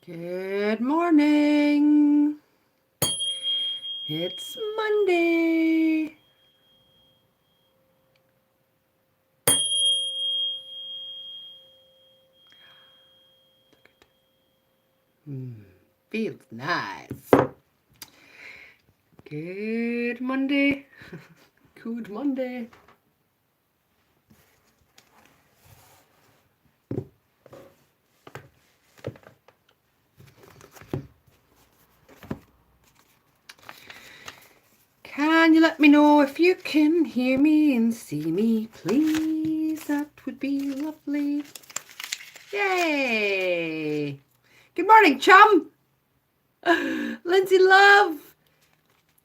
Good morning. It's Monday. Feels nice. Good Monday. Good Monday. Can you let me know if you can hear me and see me, please? That would be lovely. Yay! Good morning, chum. Lindsay Love,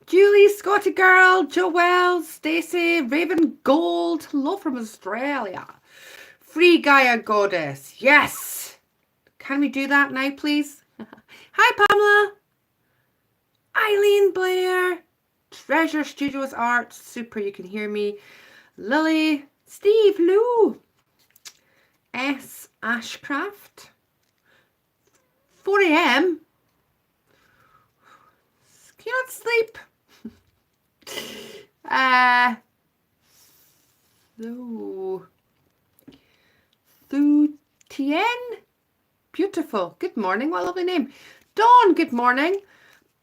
Julie, Scotty Girl, Joelle, Stacey, Raven Gold, hello from Australia. Free Gaia Goddess, yes. Can we do that now, please? Hi, Pamela. Eileen Blair. Treasure Studios Art, super, you can hear me. Lily, Steve, Lou. S. Ashcraft. 4 a.m. Can't sleep. Thu Tien. Beautiful. Good morning. What a lovely name. Dawn, good morning.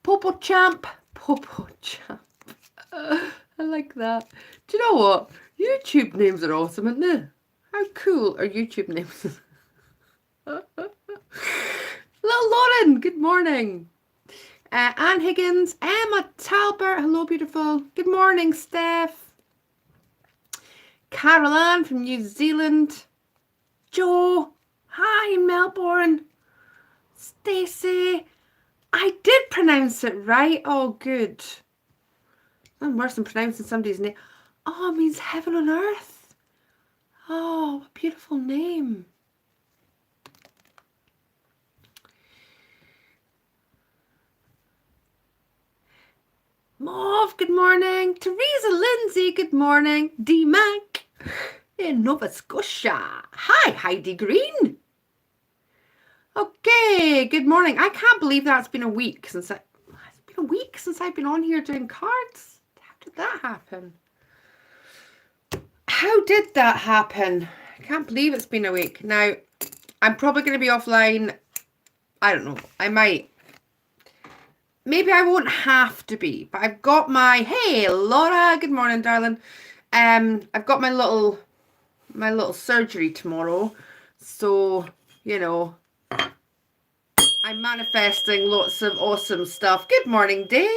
Popo Champ. Popo Champ. I like that. Do you know what? YouTube names are awesome, aren't they? How cool are YouTube names? Little Lauren, good morning. Anne Higgins, Emma Talbert, hello beautiful. Good morning, Steph. Carol Ann from New Zealand. Joe, hi Melbourne. Stacey, I did pronounce it right. Oh, good. I'm worse than pronouncing somebody's name. Oh, it means heaven on earth. Oh, what a beautiful name. Mauve, good morning. Teresa Lindsay, good morning. D Mac in Nova Scotia. Hi, Heidi Green. Okay, good morning. I can't believe that's been a week since it's been a week since I've been on here doing cards. How did that happen? How did that happen? I can't believe it's been a week. Now, I'm probably going to be offline. I don't know. I might. Maybe I won't have to be, but I've got my, hey, Laura, good morning, darling. I've got my little surgery tomorrow. So, you know, I'm manifesting lots of awesome stuff. Good morning, Dave.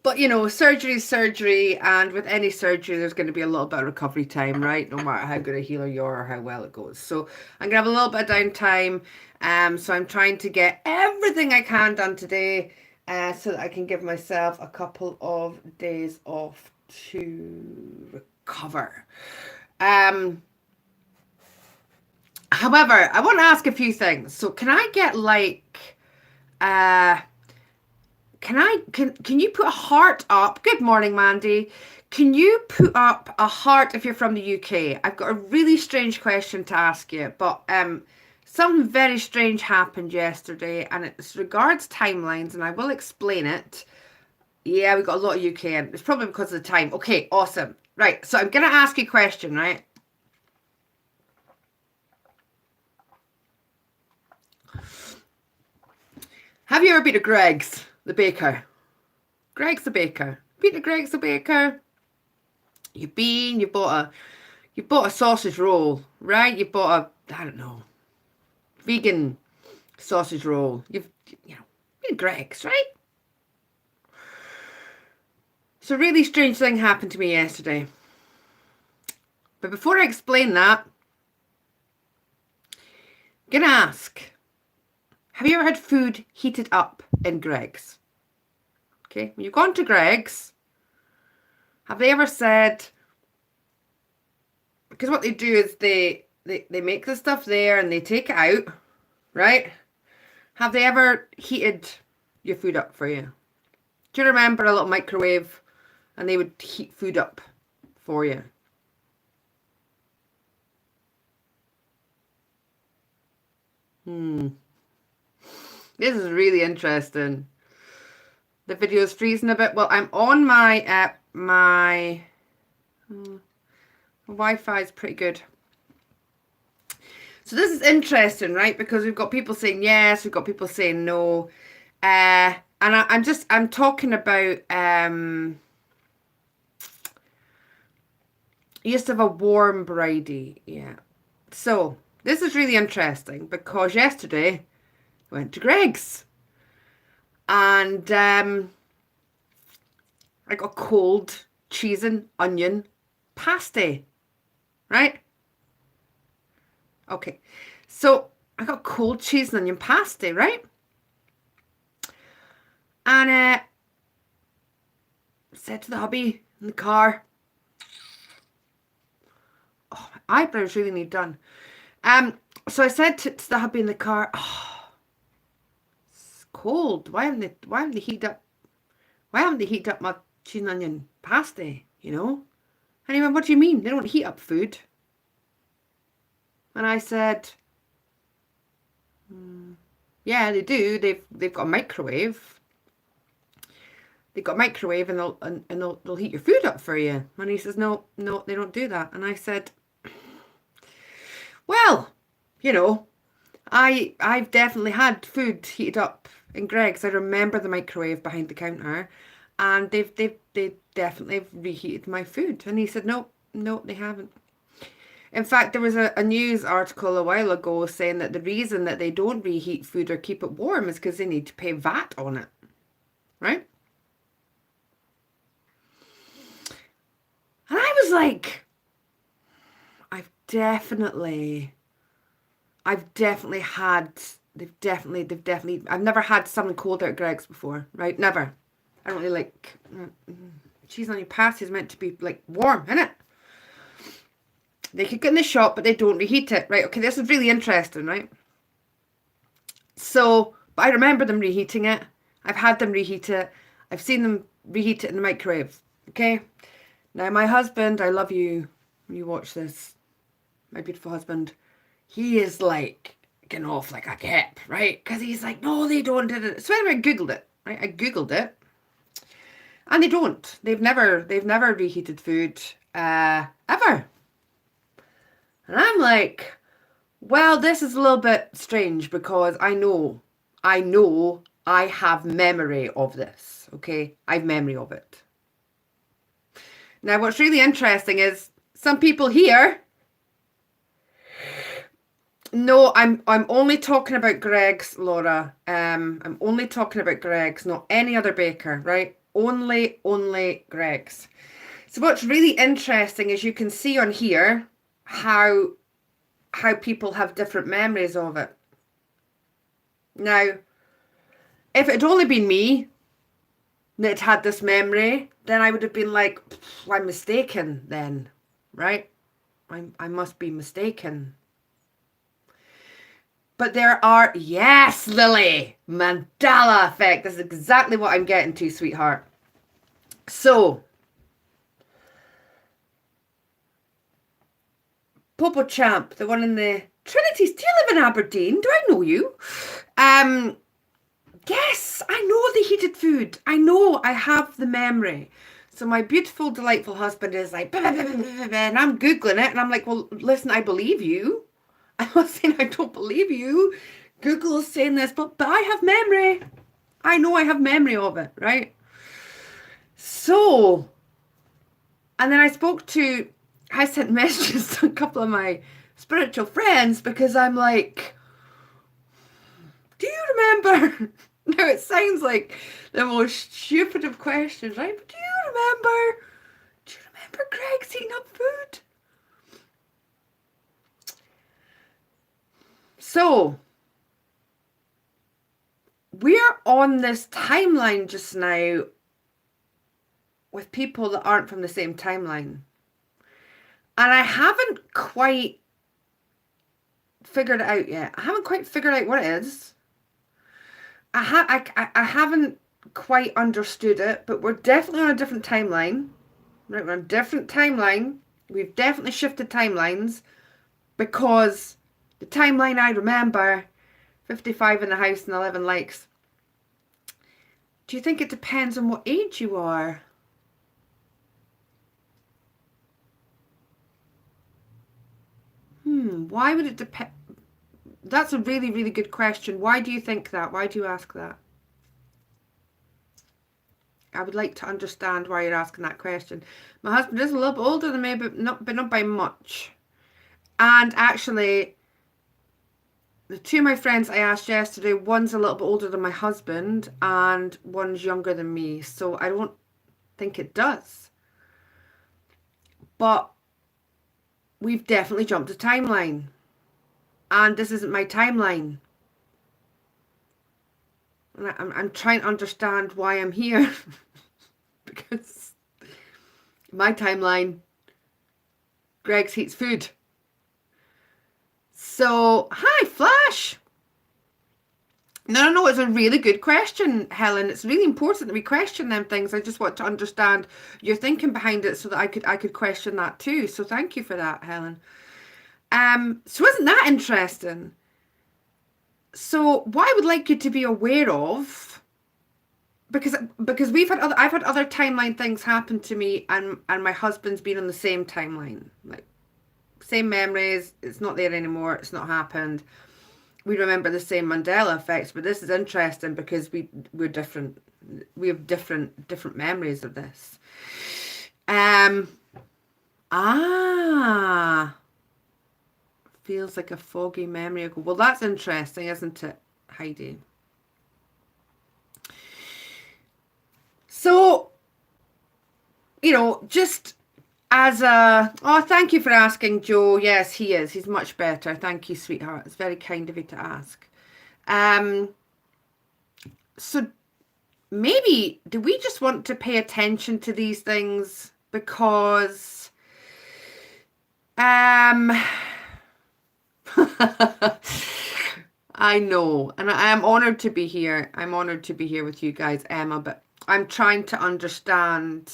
But, you know, surgery is surgery, and with any surgery, there's going to be a little bit of recovery time, right? No matter how good a healer you are or how well it goes. So I'm going to have a little bit of downtime. So I'm trying to get everything I can done today so that I can give myself a couple of days off to recover. However, I want to ask a few things. So can I get like... Can you put a heart up? Good morning, Mandy. Can you put up a heart if you're from the UK? I've got a really strange question to ask you, but something very strange happened yesterday, and it regards timelines, and I will explain it. Yeah, we got a lot of UK, and it's probably because of the time. Okay, awesome. Right, so I'm going to ask you a question, right? Have you ever been to Greggs, the baker? Greggs the baker. Been to Greggs the baker? You bought a sausage roll, right? You bought a, I don't know, vegan sausage roll. You know, been Greggs, right? So a really strange thing happened to me yesterday. But before I explain that, I'm gonna ask, have you ever had food heated up in Greggs? Okay, when you've gone to Greggs, have they ever said, because what they do is they make the stuff there and they take it out, right? Have they ever heated your food up for you? Do you remember a little microwave and they would heat food up for you? This is really interesting. The video is freezing a bit. Well, I'm on my Wi-Fi is pretty good. So this is interesting, right? Because we've got people saying yes, we've got people saying no. And I'm talking about used to have a warm bridie, yeah. So this is really interesting because yesterday I went to Greggs and I got cold cheese and onion pasty, right? Okay, so I got cold cheese and onion pasty, right? And said to the hubby in the car, oh, my eyebrows really need done. So I said to the hubby in the car, oh, it's cold. Why haven't they heated up my cheese and onion pasty, you know? And he went, what do you mean? They don't heat up food. And I said, yeah, they do. They've got a microwave. They've got a microwave and they'll heat your food up for you. And he says, no, they don't do that. And I said, well, you know, I've definitely had food heated up in Greggs. I remember the microwave behind the counter, and they definitely have reheated my food. And he said, no, they haven't. In fact, there was a news article a while ago saying that the reason that they don't reheat food or keep it warm is because they need to pay VAT on it, right? And I was like, I've definitely had, they've definitely, I've never had something cold out at Greggs before, right? Never. I don't really like, cheese on your pasty is meant to be like warm, isn't it? They could get in the shop, but they don't reheat it, right? Okay, this is really interesting, right? So, but I remember them reheating it. I've had them reheat it. I've seen them reheat it in the microwave, okay? Now, my husband, I love you when you watch this, my beautiful husband, he is like getting off like a gap, right? Because he's like, no, they don't do it. So anyway, I Googled it, right? I Googled it. And they don't. They've never reheated food, ever. And I'm like, well, this is a little bit strange because I know I have memory of this, okay? I have memory of it. Now, what's really interesting is some people here, no, I'm only talking about Greggs, Laura. I'm only talking about Greggs, not any other baker, right? Only Greggs. So what's really interesting is you can see on here how people have different memories of it. Now, if it had only been me that had this memory, then I would have been like, I'm mistaken then, right? I must be mistaken. But there are, yes, Lily, Mandela effect. This is exactly what I'm getting to, sweetheart. So, Popo Champ, the one in the Trinities. Do you live in Aberdeen? Do I know you? Yes, I know the heated food. I know, I have the memory. So my beautiful, delightful husband is like, bah, bah, bah, bah, bah, and I'm Googling it, and I'm like, well, listen, I believe you. I'm not saying I don't believe you. Google is saying this, but I have memory. I know I have memory of it, right? So, and then I sent messages to a couple of my spiritual friends because I'm like, do you remember? Now it sounds like the most stupid of questions, right? But do you remember Greggs heating up food? So, we're on this timeline just now with people that aren't from the same timeline. And I haven't quite figured it out yet. I haven't quite figured out what it is. I haven't quite understood it, but we're definitely on a different timeline. Right, we're on a different timeline. We've definitely shifted timelines because the timeline I remember 55 in the house and 11 likes. Do you think it depends on what age you are? Why would it depend? That's a really, really good question. Why do you think that? Why do you ask that? I would like to understand why you're asking that question. My husband is a little bit older than me, but not by much. And actually, the two of my friends I asked yesterday, one's a little bit older than my husband and one's younger than me. So I don't think it does. But we've definitely jumped a timeline. And this isn't my timeline. And I'm trying to understand why I'm here. Because my timeline, Greg's Heats Food. So, hi, Flash. No, it's a really good question, Helen. It's really important that we question them things. I just want to understand your thinking behind it so that I could question that too. So thank you for that, Helen. So isn't that interesting? So what I would like you to be aware of, because I've had other timeline things happen to me, and my husband's been on the same timeline, like same memories. It's not there anymore. It's not happened. We remember the same Mandela effects, but this is interesting because we're different. We have different memories of this. Feels like a foggy memory ago. Well, that's interesting, isn't it, Heidi? So, just as a... Oh, thank you for asking, Joe. Yes, he is. He's much better. Thank you, sweetheart. It's very kind of you to ask. So maybe, do we just want to pay attention to these things because... I know, and I am honored to be here. I'm honored to be here with you guys, Emma, but I'm trying to understand.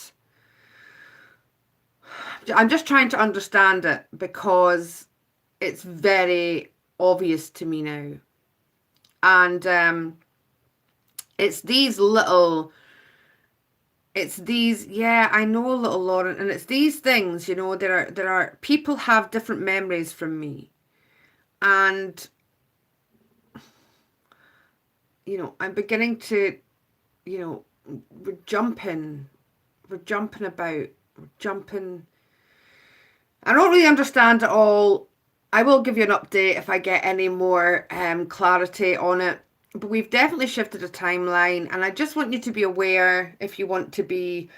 I'm just trying to understand it because it's very obvious to me now. And it's these, yeah, I know, little Lauren, and it's these things, there are people have different memories from me. And I'm beginning to, we're jumping about, I don't really understand it all. I will give you an update if I get any more clarity on it. But we've definitely shifted a timeline, and I just want you to be aware, if you want to be,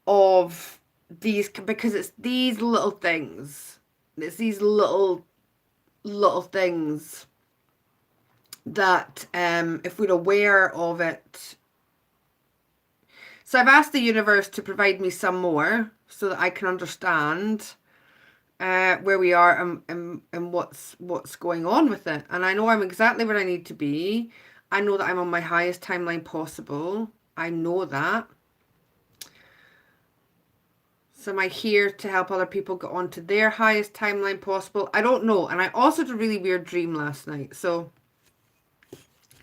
of these, because it's these little things. It's these little things that if we're aware of it. So I've asked the universe to provide me some more so that I can understand where we are and what's going on with it. And I know I'm exactly where I need to be. I know that I'm on my highest timeline possible. I know that. So am I here to help other people get onto their highest timeline possible? I don't know. And I also had a really weird dream last night. So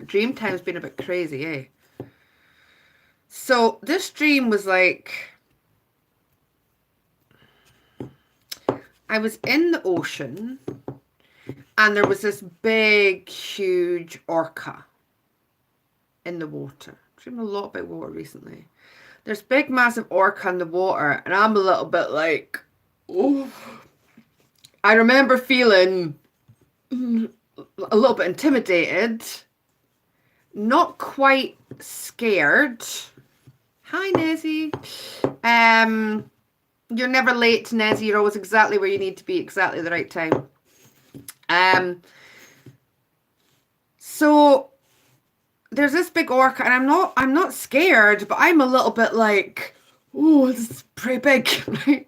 dream time's been a bit crazy, eh? So this dream was like, I was in the ocean and there was this big, huge orca in the water. I've dreamed a lot about water recently. There's big, massive orca in the water, and I'm a little bit like, oh. I remember feeling a little bit intimidated, not quite scared. Hi, Nezzy. You're never late, Nezzy. You're always exactly where you need to be, exactly the right time. So there's this big orca, and I'm not scared, but I'm a little bit like, oh, this is pretty big, right?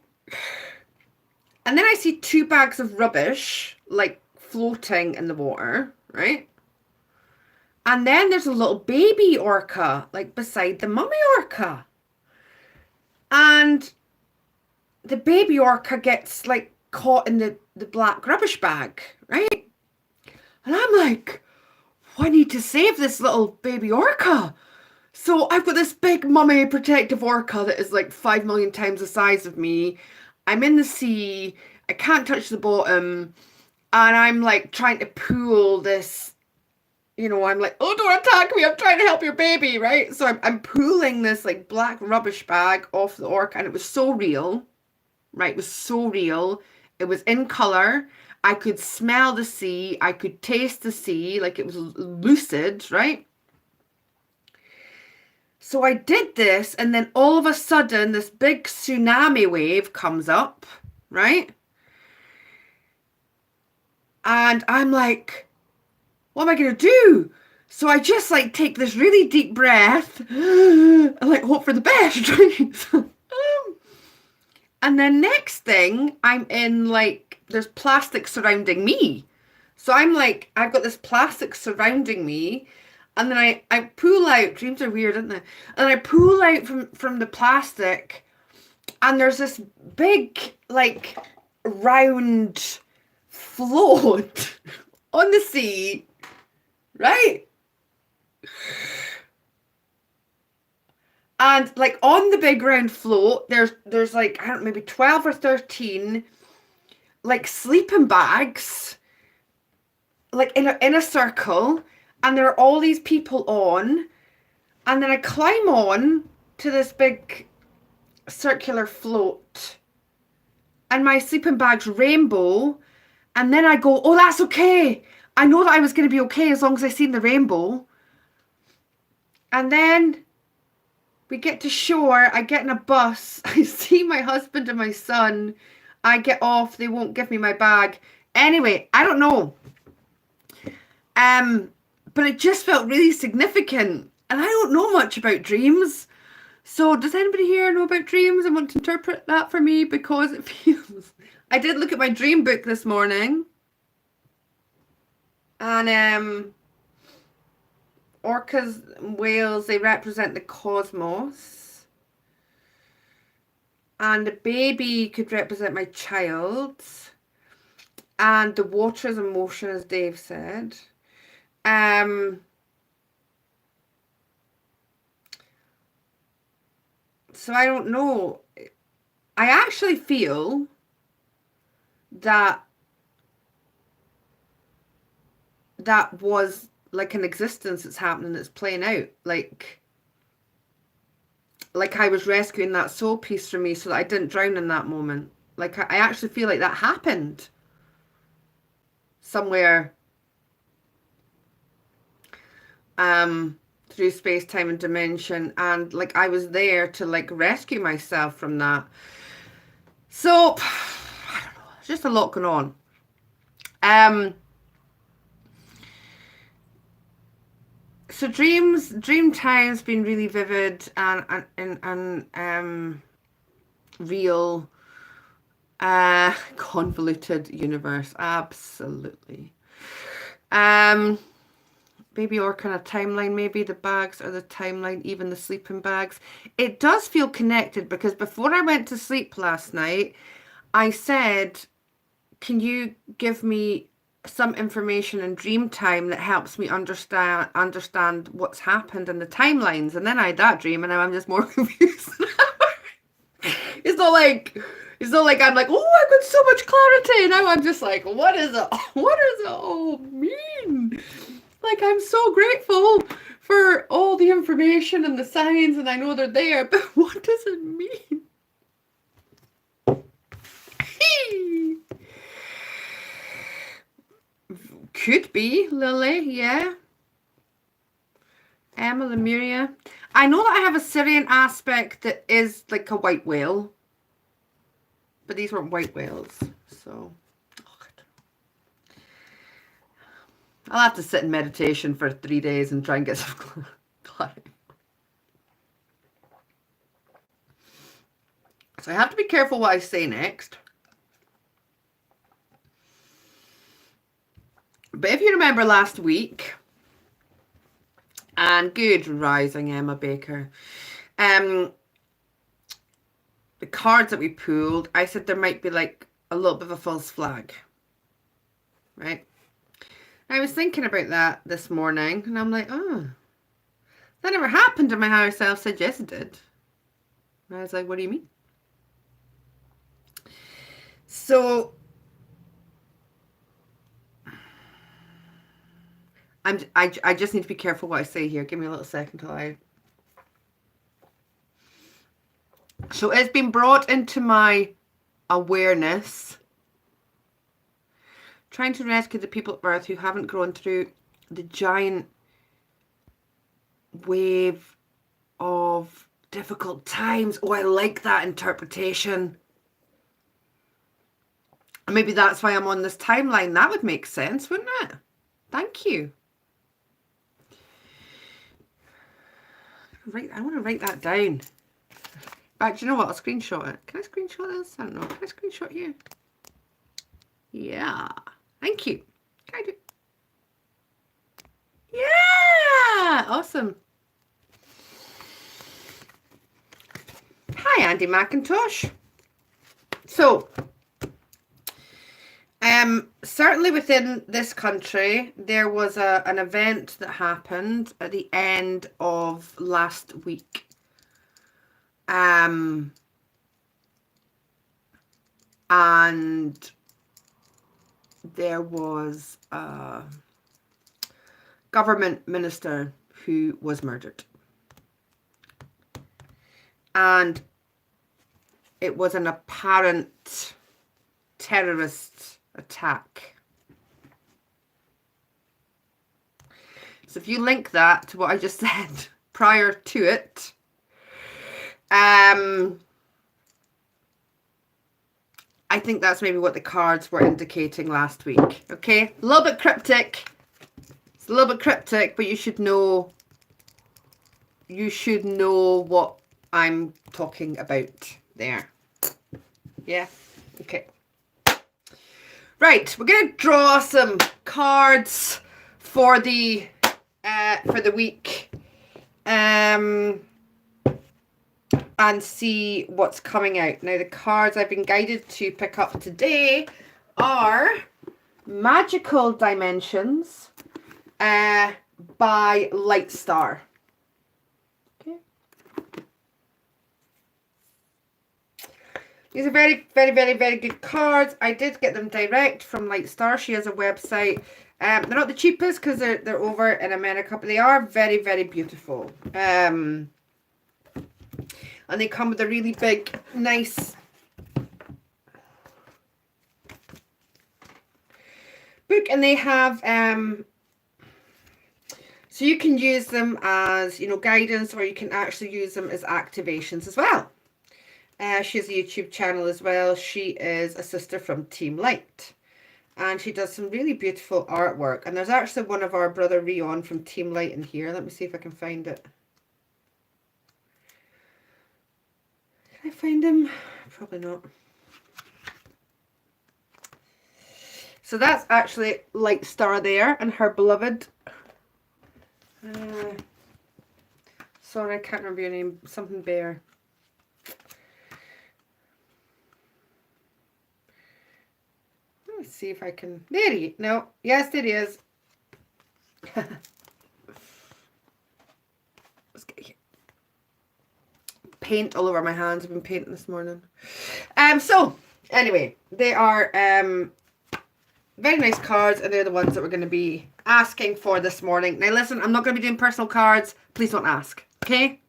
And then I see 2 bags of rubbish, like, floating in the water, right? And then there's a little baby orca, like, beside the mummy orca. And the baby orca gets, like, caught in the black rubbish bag, right? And I'm like, I need to save this little baby orca. So I've got this big mummy protective orca that is like 5 million times the size of me. I'm in the sea. I can't touch the bottom. And I'm like trying to pull this, you know, I'm like, oh, don't attack me. I'm trying to help your baby, right? So I'm pulling this like black rubbish bag off the orca, and it was so real, right? It was so real. It was in color. I could smell the sea. I could taste the sea. Like it was lucid, right? So I did this, and then all of a sudden, this big tsunami wave comes up, right? And I'm like, what am I going to do? So I just like take this really deep breath and like hope for the best, right? And then next thing, I'm in like, there's plastic surrounding me. So I'm like, I've got this plastic surrounding me. And then I pull out, dreams are weird, aren't they? And I pull out from the plastic, and there's this big, like, round float on the sea, right? And like on the big round float, there's like, I don't know, maybe 12 or 13 like sleeping bags, like in a circle, and there are all these people on, and then I climb on to this big circular float, and my sleeping bag's rainbow, and then I go, oh, that's okay. I know that I was going to be okay as long as I seen the rainbow. And then we get to shore. I get in a bus. I see my husband and my son. I get off. They won't give me my bag. Anyway, I don't know. But it just felt really significant. And I don't know much about dreams. So does anybody here know about dreams and want to interpret that for me? Because it feels... I did look at my dream book this morning. And orcas and whales, they represent the cosmos. And the baby could represent my child. And the water is emotion, as Dave said. So I don't know. I actually feel that was like an existence that's happening, that's playing out. Like I was rescuing that soul piece from me so that I didn't drown in that moment. Like I actually feel like that happened somewhere through space, time, and dimension, and like I was there to like rescue myself from that. So I don't know, there's just a lot going on. So dream time's been really vivid and real. Convoluted universe, absolutely. Baby orca on a timeline, maybe the bags are the timeline, even the sleeping bags. It does feel connected, because before I went to sleep last night, I said, can you give me some information in dream time that helps me understand what's happened in the timelines? And then I had that dream, and now I'm just more confused. It's not like I'm like, oh, I've got so much clarity. Now I'm just like, what does it all mean? Like, I'm so grateful for all the information and the signs, and I know they're there, but what does it mean? Could be, Lily, yeah. Emma Lemuria. I know that I have a Syrian aspect that is like a white whale, but these weren't white whales, so... I'll have to sit in meditation for 3 days and try and get some clarity. So I have to be careful what I say next. But if you remember last week, and good rising, Emma Baker, the cards that we pulled, I said there might be like a little bit of a false flag, right? I was thinking about that this morning, and I'm like, oh, that never happened, and my higher self said, yes, it did. And I was like, what do you mean? So I just need to be careful what I say here. Give me a little second till I... So it's been brought into my awareness, trying to rescue the people of Earth who haven't gone through the giant wave of difficult times. Oh, I like that interpretation. Maybe that's why I'm on this timeline. That would make sense, wouldn't it? Thank you. Right, I want to write that down. But do you know what? I'll screenshot it. Can I screenshot this? I don't know. Can I screenshot you? Yeah. Thank you. Can I do? Yeah. Awesome. Hi, Andy McIntosh. So, certainly within this country, there was an event that happened at the end of last week. And there was a government minister who was murdered. And it was an apparent terrorist attack. So if you link that to what I just said prior to it, I think that's maybe what the cards were indicating last week. Okay, a little bit cryptic. It's a little bit cryptic, but you should know. You should know what I'm talking about there. Yeah. Okay. Right, we're gonna draw some cards for the week. And see what's coming out. Now, the cards I've been guided to pick up today are Magical Dimensions by Lightstar. Okay. These are very, very, very, very good cards. I did get them direct from Lightstar. She has a website. They're not the cheapest because they're over in America, but they are very, very beautiful. And they come with a really big, nice book. And they have, so you can use them as, guidance, or you can actually use them as activations as well. She has a YouTube channel as well. She is a sister from Team Light. And she does some really beautiful artwork. And there's actually one of our brother Rion from Team Light in here. Let me see if I can find it. Can I find him? Probably not. So that's actually Lightstar there, and her beloved. Sorry, I can't remember your name. Something Bear. Let's see if I can. There he. No. Yes, there he is. Let's get here. Paint all over my hands. I've been painting this morning. So anyway, they are very nice cards, and they're the ones that we're going to be asking for this morning. Now listen, I'm not going to be doing personal cards. Please don't ask, okay?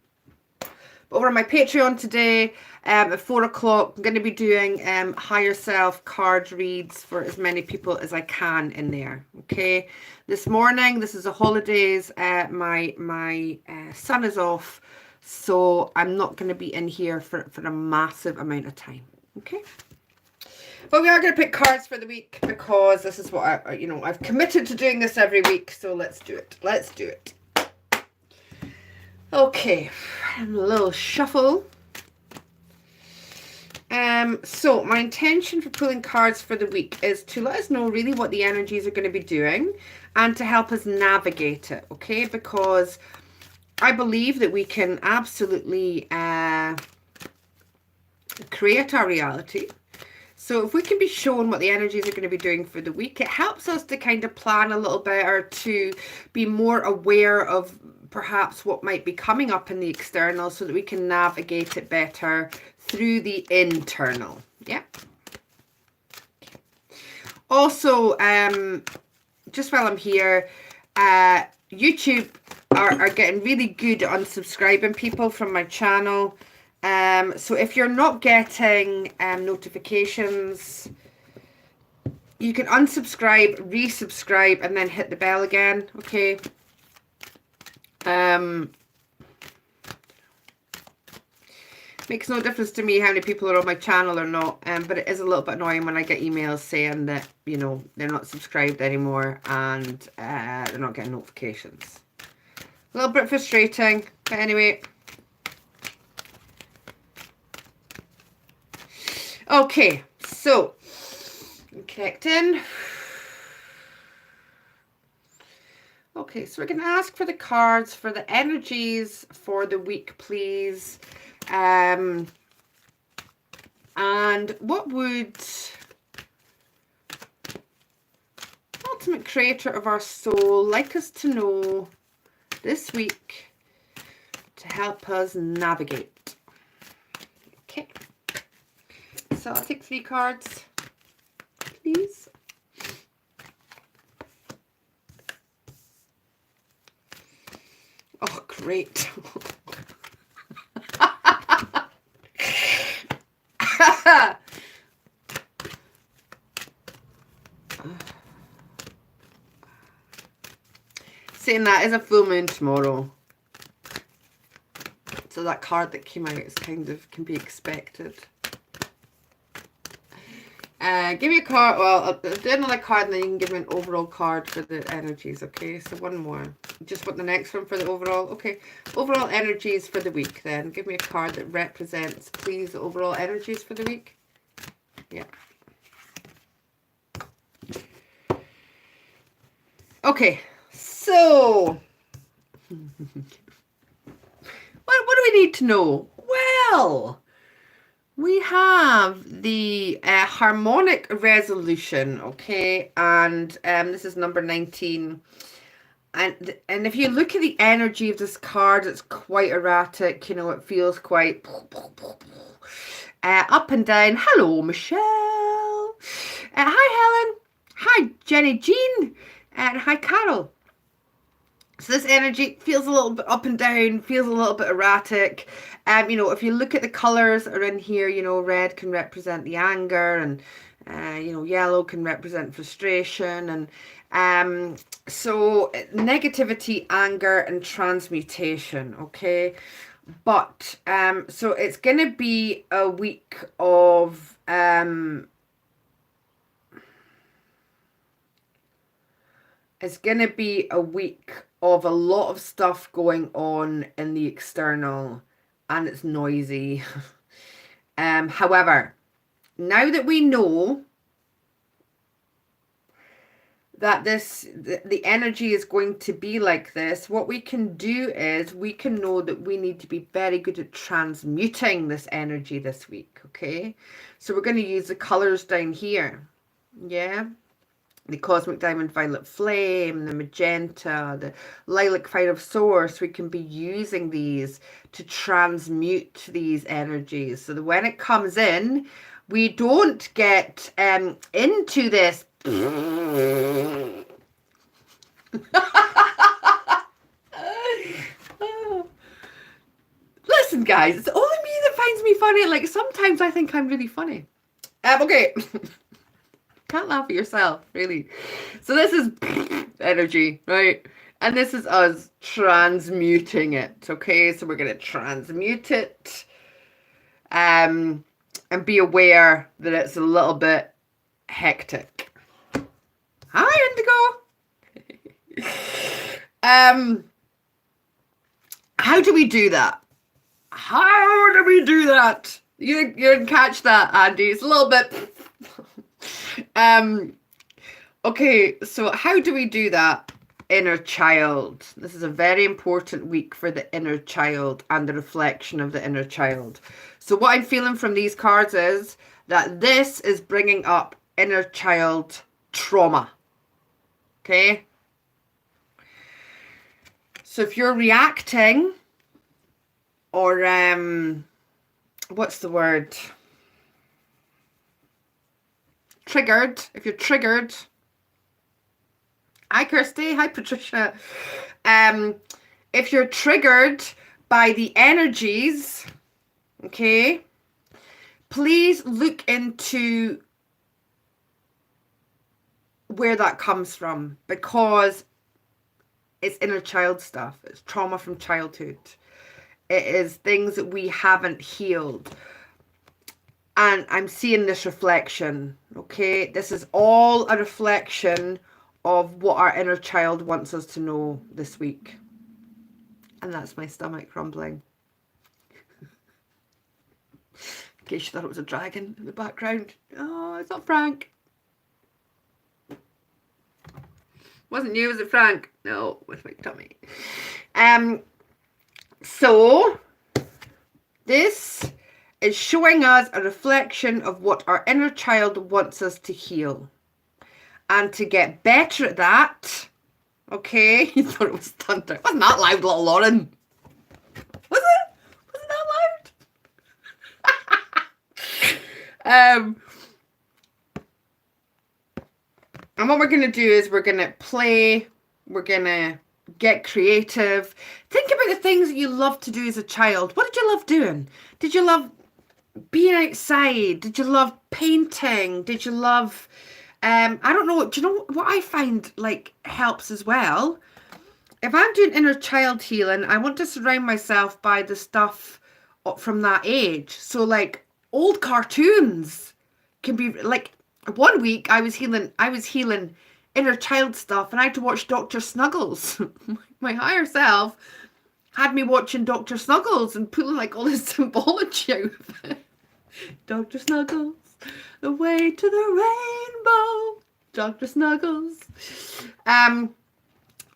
But over on my Patreon today, at 4 o'clock, I'm going to be doing higher self card reads for as many people as I can in there, okay? This morning, this is the holidays. My son is off. So I'm not going to be in here for a massive amount of time. Okay. But we are going to pick cards for the week because this is what I've committed to doing this every week. So let's do it. Let's do it. Okay. A little shuffle. So my intention for pulling cards for the week is to let us know really what the energies are going to be doing and to help us navigate it. Okay. Because I believe that we can absolutely create our reality. So if we can be shown what the energies are going to be doing for the week, it helps us to kind of plan a little better, to be more aware of perhaps what might be coming up in the external, so that we can navigate it better through the internal. Yeah. Also, just while I'm here, YouTube are getting really good at unsubscribing people from my channel. So if you're not getting notifications, you can unsubscribe, resubscribe, and then hit the bell again. Okay. Makes no difference to me how many people are on my channel or not, but it is a little bit annoying when I get emails saying that, you know, they're not subscribed anymore and they're not getting notifications. A little bit frustrating, but anyway. Okay, so connecting. Okay, so we're going to ask for the cards for the energies for the week, please. And what would ultimate creator of our soul like us to know this week to help us navigate? Okay, so I'll take 3 cards, please. Oh, great. Saying that is a full moon tomorrow, so that card that came out is kind of can be expected. Give me a card. Well, I'll do another card, and then you can give me an overall card for the energies. Okay, so one more. Just want the next one for the overall. Okay, overall energies for the week. Then give me a card that represents, please, the overall energies for the week. Yeah. Okay, so what do we need to know? Well, we have the harmonic resolution, okay, and this is number 19. And if you look at the energy of this card, it's quite erratic. You know, it feels quite up and down. Hello, Michelle. Hi, Helen. Hi, Jenny Jean. And hi, Carol. So this energy feels a little bit up and down, feels a little bit erratic. You know, if you look at the colours that are in here, you know, red can represent the anger, and you know, yellow can represent frustration, and so negativity, anger, and transmutation. Okay, but so it's gonna be a week of it's gonna be a week of a lot of stuff going on in the external, and it's noisy. However, now that we know that the energy is going to be like this, what we can do is we can know that we need to be very good at transmuting this energy this week. Okay, so we're going to use the colors down here. Yeah, the Cosmic Diamond Violet Flame, the Magenta, the Lilac Fire of Source. We can be using these to transmute these energies so that when it comes in, we don't get into this Listen, guys, it's only me that finds me funny. Like, sometimes I think I'm really funny. Okay. Can't laugh at yourself, really. So this is energy, right? And this is us transmuting it, okay? So we're going to transmute it and be aware that it's a little bit hectic. Hi, Indigo. How do we do that? How do we do that? You didn't catch that, Andy. It's a little bit... Okay, so how do we do that? Inner child. This is a very important week for the inner child and the reflection of the inner child. So what I'm feeling from these cards is that this is bringing up inner child trauma. Okay? So if you're reacting or what's the word? Triggered. If you're triggered. Hi Kirsty. Hi Patricia. If you're triggered by the energies, okay, please look into where that comes from, because it's inner child stuff. It's trauma from childhood. It is things that we haven't healed. And I'm seeing this reflection, okay? This is all a reflection of what our inner child wants us to know this week. And that's my stomach rumbling. In case you thought it was a dragon in the background. Oh, it's not Frank. Wasn't you, was it Frank? No, with my tummy. So this is showing us a reflection of what our inner child wants us to heal. And to get better at that, okay, you thought it was thunder. It wasn't that loud, little Lauren. Was it? Was it that loud? And what we're going to do is we're going to play, we're going to get creative. Think about the things that you loved to do as a child. What did you love doing? Did you love being outside? Did you love painting? Did you love, I don't know, do you know what I find like helps as well? If I'm doing inner child healing, I want to surround myself by the stuff from that age. So like old cartoons can be like, one week I was healing inner child stuff, and I had to watch Dr. Snuggles. My higher self had me watching Dr. Snuggles and pulling like all this symbology out of it. Dr. Snuggles, the way to the rainbow. Dr. Snuggles.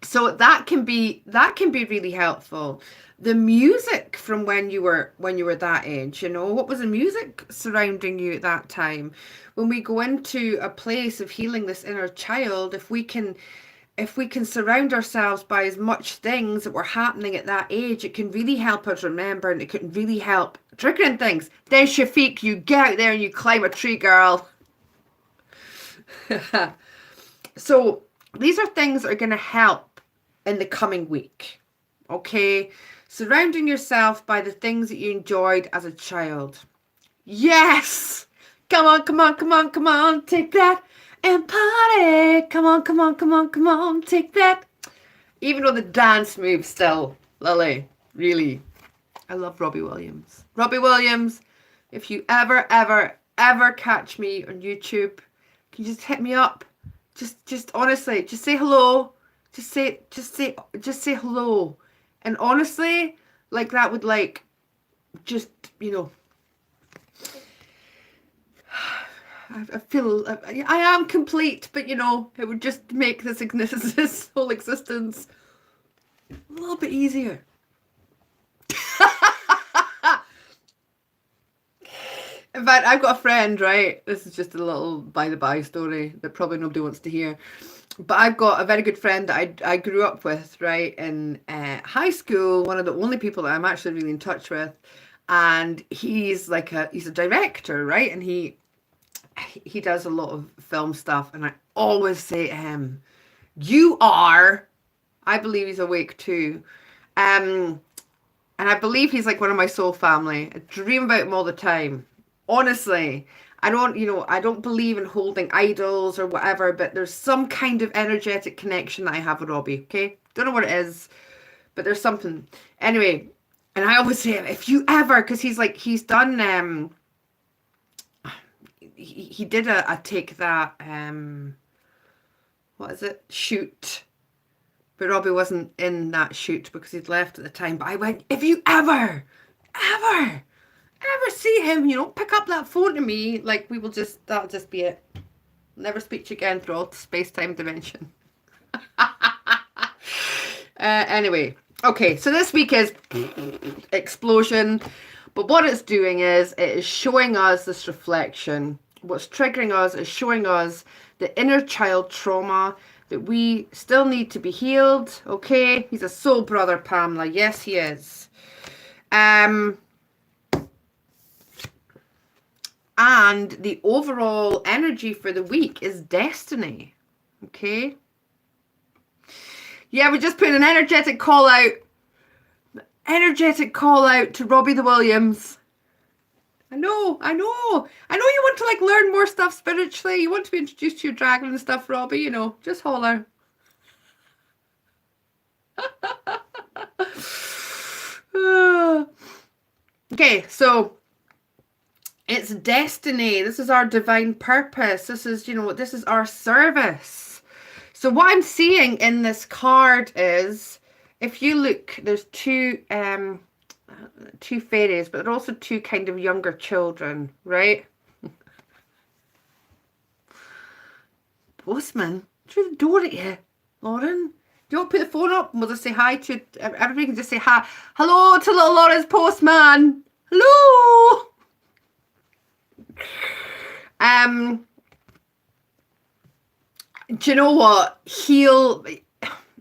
So that can be really helpful. The music from when you were that age, you know, what was the music surrounding you at that time? When we go into a place of healing this inner child, if we can surround ourselves by as much things that were happening at that age, it can really help us remember, and it can really help triggering things. Then Shafiq, you get out there and you climb a tree, girl. So these are things that are going to help in the coming week. Okay, surrounding yourself by the things that you enjoyed as a child. Yes, come on, come on, come on, come on, take that and party. Come on, come on, come on, come on, take that. Even though the dance moves still, Lily, really, I love Robbie Williams. Robbie Williams, if you ever catch me on YouTube, can you just hit me up? Just honestly, just say hello. Just say hello. And honestly, like that would like, just, you know, I feel I am complete, but you know, it would just make this whole existence a little bit easier. In fact, I've got a friend, right? This is just a little by-the-by story that probably nobody wants to hear. But I've got a very good friend that I grew up with, right, in high school, one of the only people that I'm actually really in touch with. And he's a director, right? And he does a lot of film stuff. And I always say to him, I believe he's awake too. And I believe he's like one of my soul family. I dream about him all the time. Honestly, I don't believe in holding idols or whatever, but there's some kind of energetic connection that I have with Robbie, okay? Don't know what it is, but there's something. Anyway, and I always say, if you ever, because he's done, he did a Take That, what is it? Shoot. But Robbie wasn't in that shoot because he'd left at the time. But I went, if you ever see him, you know, pick up that phone to me, like that'll just be it. Never speak to you again for all space-time dimension. Anyway, okay, so this week is explosion, But what it's doing is it is showing us this reflection. What's triggering us is showing us the inner child trauma that we still need to be healed. Okay, he's a soul brother, Pamela. Yes, he is. And the overall energy for the week is destiny. Okay. Yeah, we just put an energetic call out. Energetic call out to Robbie the Williams. I know you want to like learn more stuff spiritually. You want to be introduced to your dragon and stuff, Robbie, you know, just holler. Okay, so it's destiny. This is our divine purpose. This is, you know, this is our service. So what I'm seeing in this card is, if you look, there's two fairies, but there are also two kind of younger children, right? Postman, through the door at you, Lauren. Do you want to put the phone up and we'll just say hi to everybody? Can just say hi, hello to little Lauren's postman. Hello. Do you know what?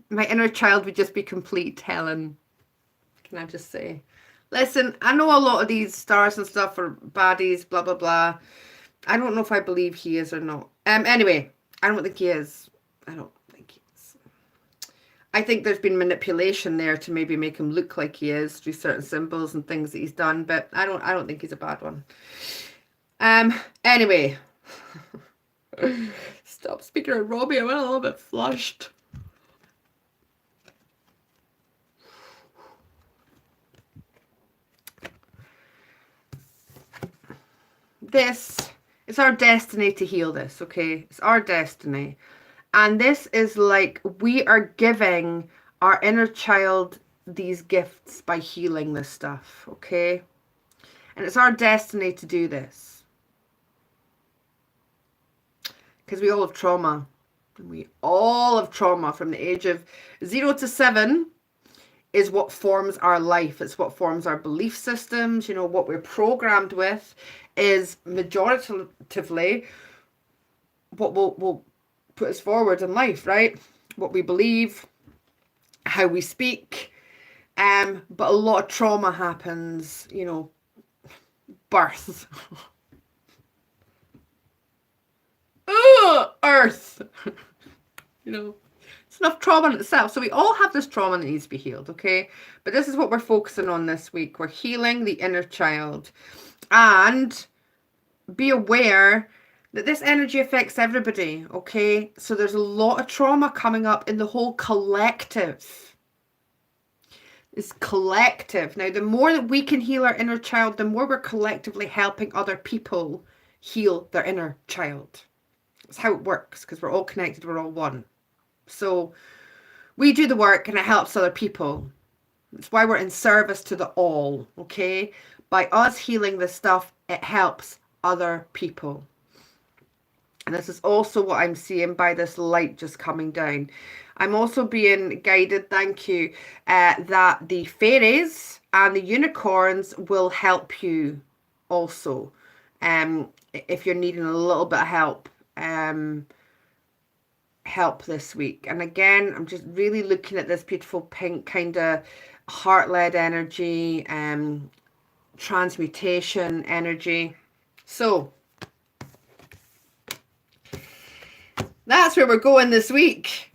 My inner child would just be complete Helen. Can I just say? Listen, I know a lot of these stars and stuff are baddies, blah, blah, blah. I don't know if I believe he is or not. Anyway, I don't think he is. I don't think he is. I think there's been manipulation there to maybe make him look like he is through certain symbols and things that he's done, but I don't think he's a bad one. Anyway. Stop speaking of Robbie. I went a little bit flushed. This is our destiny to heal this, okay? It's our destiny. And this is like we are giving our inner child these gifts by healing this stuff, okay? And it's our destiny to do this. Because we all have trauma. We all have trauma from the age of 0 to 7 is what forms our life. It's what forms our belief systems. You know, what we're programmed with is majoritatively what will put us forward in life, right? What we believe, how we speak. But a lot of trauma happens, you know, birth. Earth. You know, it's enough trauma in itself. So we all have this trauma that needs to be healed, okay? But this is what we're focusing on this week. We're healing the inner child. And be aware that this energy affects everybody, okay? So there's a lot of trauma coming up in the whole collective. It's collective. Now, the more that we can heal our inner child, the more we're collectively helping other people heal their inner child. That's how it works, because we're all connected, we're all one. So we do the work and it helps other people. That's why we're in service to the all, okay? By us healing this stuff, it helps other people. And this is also what I'm seeing by this light just coming down. I'm also being guided, thank you, that the fairies and the unicorns will help you also. If you're needing a little bit of help. Help this week. And again, I'm just really looking at this beautiful pink kind of heart-led energy, transmutation energy. So that's where we're going this week.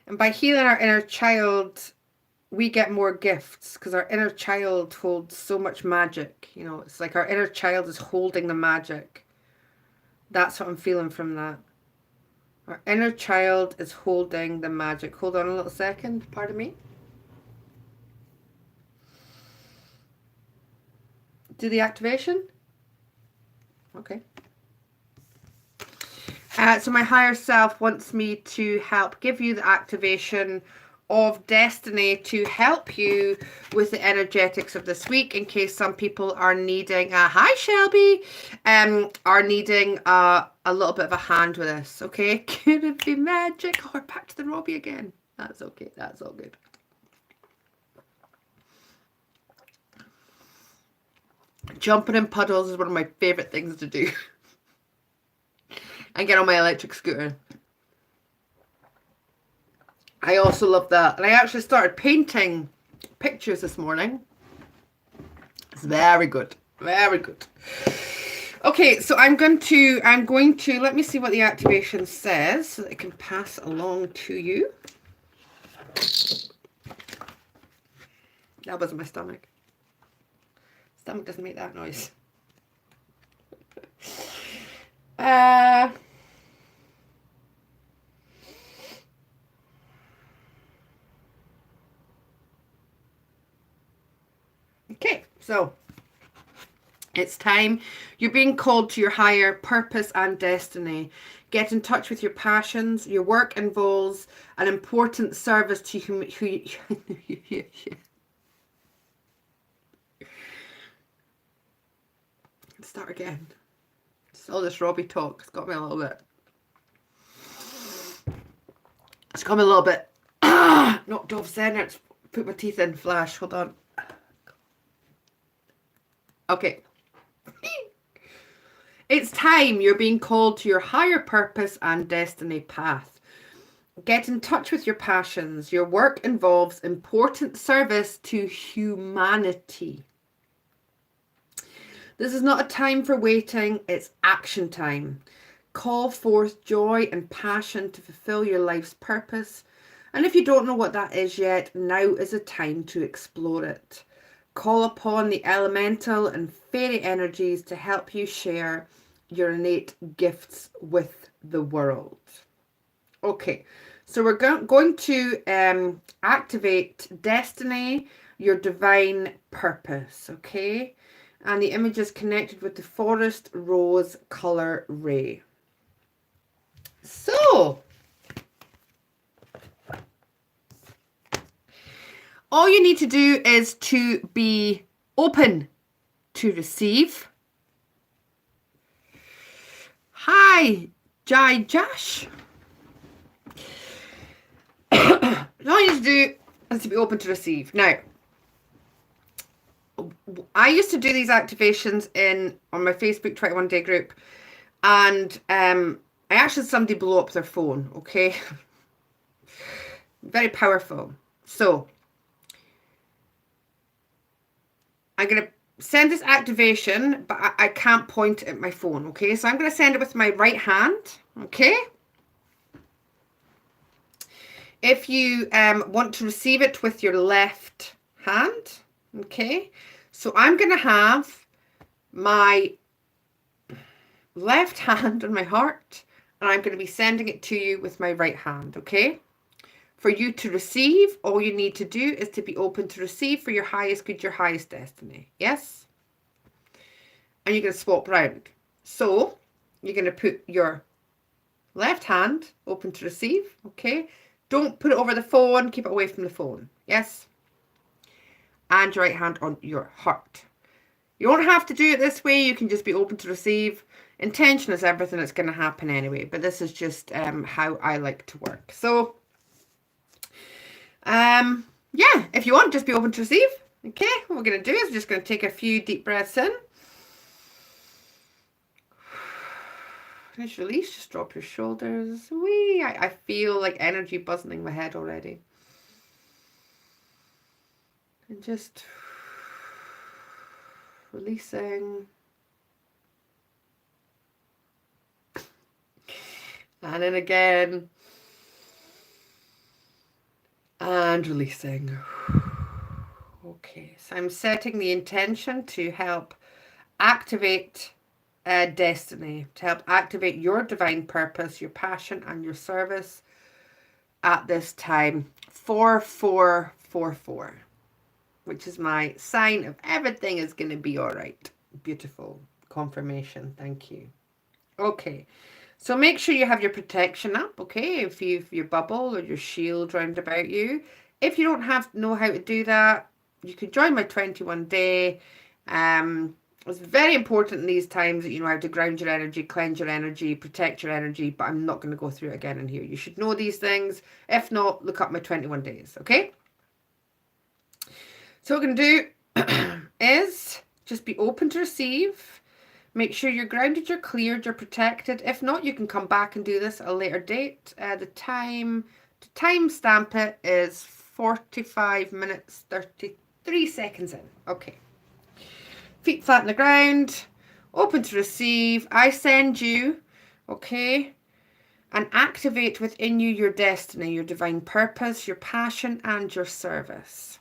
And by healing our inner child, we get more gifts, because our inner child holds so much magic. You know, it's like our inner child is holding the magic. That's what I'm feeling from that. Our inner child is holding the magic. Hold on a little second. Pardon me. Do the activation. Okay. So my higher self wants me to help give you the activation of Destiny to help you with the energetics of this week, in case some people are needing a hi Shelby, are needing a little bit of a hand with this. Okay, could it be magic? Oh, we're back to the Robbie again. That's okay. That's all good. Jumping in puddles is one of my favorite things to do. And get on my electric scooter. I also love that. And I actually started painting pictures this morning. It's very good. Very good. Okay, so I'm going to, let me see what the activation says so that I can pass along to you. That wasn't my stomach. Stomach doesn't make that noise. Okay, so it's time. You're being called to your higher purpose and destiny. Get in touch with your passions. Your work involves an important service to humanity. Start again. It's all this Robbie talk. It's got me a little bit. It's got me a little bit. Knocked off center. It's put my teeth in. Flash. Hold on. Okay. It's time. You're being called to your higher purpose and destiny path. Get in touch with your passions. Your work involves important service to humanity. This is not a time for waiting, it's action time. Call forth joy and passion to fulfill your life's purpose. And if you don't know what that is yet, now is a time to explore it. Call upon the elemental and fairy energies to help you share your innate gifts with the world. Okay, so we're going to activate Destiny, your divine purpose, okay? And the image is connected with the forest rose color ray. So, all you need to do is to be open to receive. Hi, Jai Jash. All you need to do is to be open to receive. Now, I used to do these activations on my Facebook 21 Day group, and I actually had somebody blow up their phone, okay? Very powerful. So, I'm going to send this activation, but I can't point at my phone, okay? So I'm going to send it with my right hand, okay? If you want to receive it with your left hand, okay? So I'm going to have my left hand on my heart, and I'm going to be sending it to you with my right hand, okay? For you to receive, all you need to do is to be open to receive for your highest good, your highest destiny. Yes? And you're going to swap round. So, you're going to put your left hand open to receive, okay? Don't put it over the phone. Keep it away from the phone. Yes? And your right hand on your heart. You don't have to do it this way. You can just be open to receive. Intention is everything. It's going to happen anyway. But this is just how I like to work. So, yeah, if you want, just be open to receive. Okay, what we're going to do is we're just going to take a few deep breaths in. Finish, release, just drop your shoulders. Wee, I feel like energy buzzing in my head already. And just releasing. And then again. And releasing. Okay, so I'm setting the intention to help activate destiny, to help activate your divine purpose, your passion, and your service at this time. 4444, which is my sign of everything is going to be all right. Beautiful confirmation. Thank you. Okay, So make sure you have your protection up, okay? If you've your bubble or your shield round about you. If you don't know how to do that, you can join my 21 day. It's very important in these times that you know how to ground your energy, cleanse your energy, protect your energy, but I'm not going to go through it again in here. You should know these things. If not, look up my 21 days, okay? So what we're going to do is just be open to receive. Make sure you're grounded, you're cleared, you're protected. If not, you can come back and do this at a later date. The time to time stamp it is 45 minutes, 33 seconds in. Okay. Feet flat on the ground, open to receive. I send you, okay, and activate within you your destiny, your divine purpose, your passion, and your service.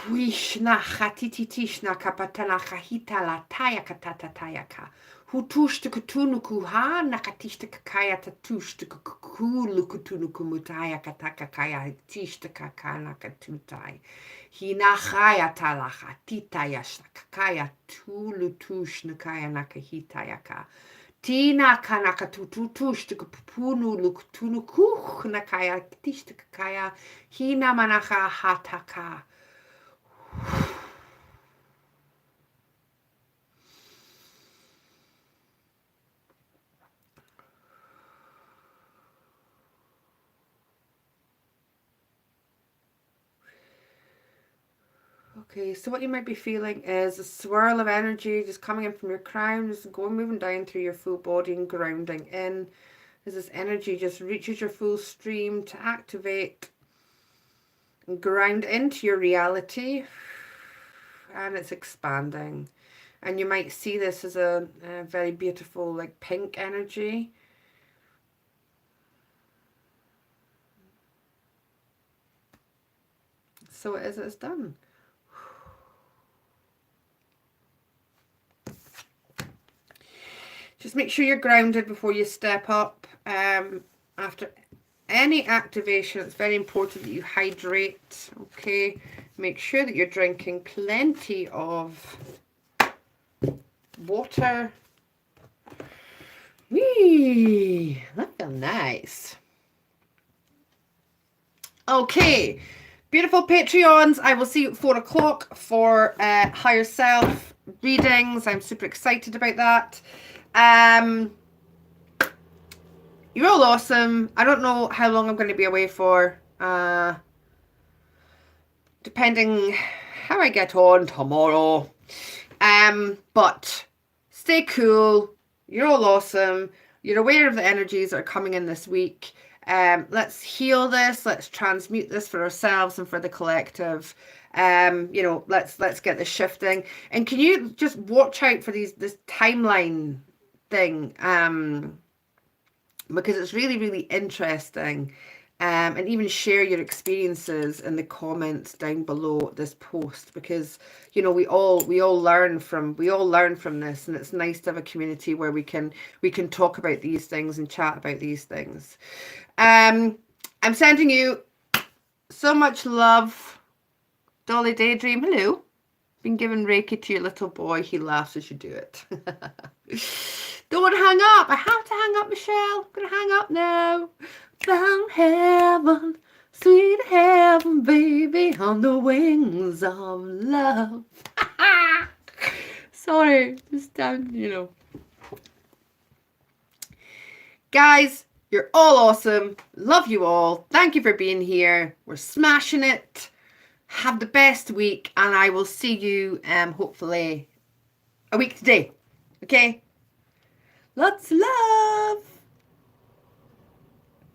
Wishna hatititishna kapatana kahita la taya katata tayaka. Hutushta kutunuku ha nakatishta kakaya tatushta kukulu kutunuku mutaya kataka kaya tishta kakana katutai. Hinahaya talaha titaya kakaya tulutushna kaya nakahitayaka. Tina kanaka tututushta kupunu lukutunuku nakaya tishta kakaya. Hina manaha hataka. Okay, so what you might be feeling is a swirl of energy just coming in from your crown, just moving down through your full body and grounding in. As this energy just reaches your full stream to activate and ground into your reality, and it's expanding. And you might see this as a very beautiful, like pink energy. So it is, it's done. Just make sure you're grounded before you step up. After any activation, it's very important that you hydrate, okay? Make sure that you're drinking plenty of water. Whee! That feels nice. Okay, beautiful Patreons. I will see you at 4 o'clock for Higher Self readings. I'm super excited about that. You're all awesome. I don't know how long I'm going to be away for. Depending how I get on tomorrow. But stay cool. You're all awesome. You're aware of the energies that are coming in this week. Let's heal this. Let's transmute this for ourselves and for the collective. You know, let's get this shifting. And can you just watch out for this timeline thing? Because it's really, really interesting. And even share your experiences in the comments down below this post, because you know we all learn from this, and it's nice to have a community where we can talk about these things and chat about these things. I'm sending you so much love, Dolly Daydream. Hello. Been giving Reiki to your little boy. He laughs as you do it. Don't hang up. I have to hang up, Michelle. I'm gonna hang up now. From heaven, sweet heaven, baby, on the wings of love. Sorry, just down, you know. Guys, you're all awesome. Love you all. Thank you for being here. We're smashing it. Have the best week, and I will see you hopefully a week today. Okay? Lots of love.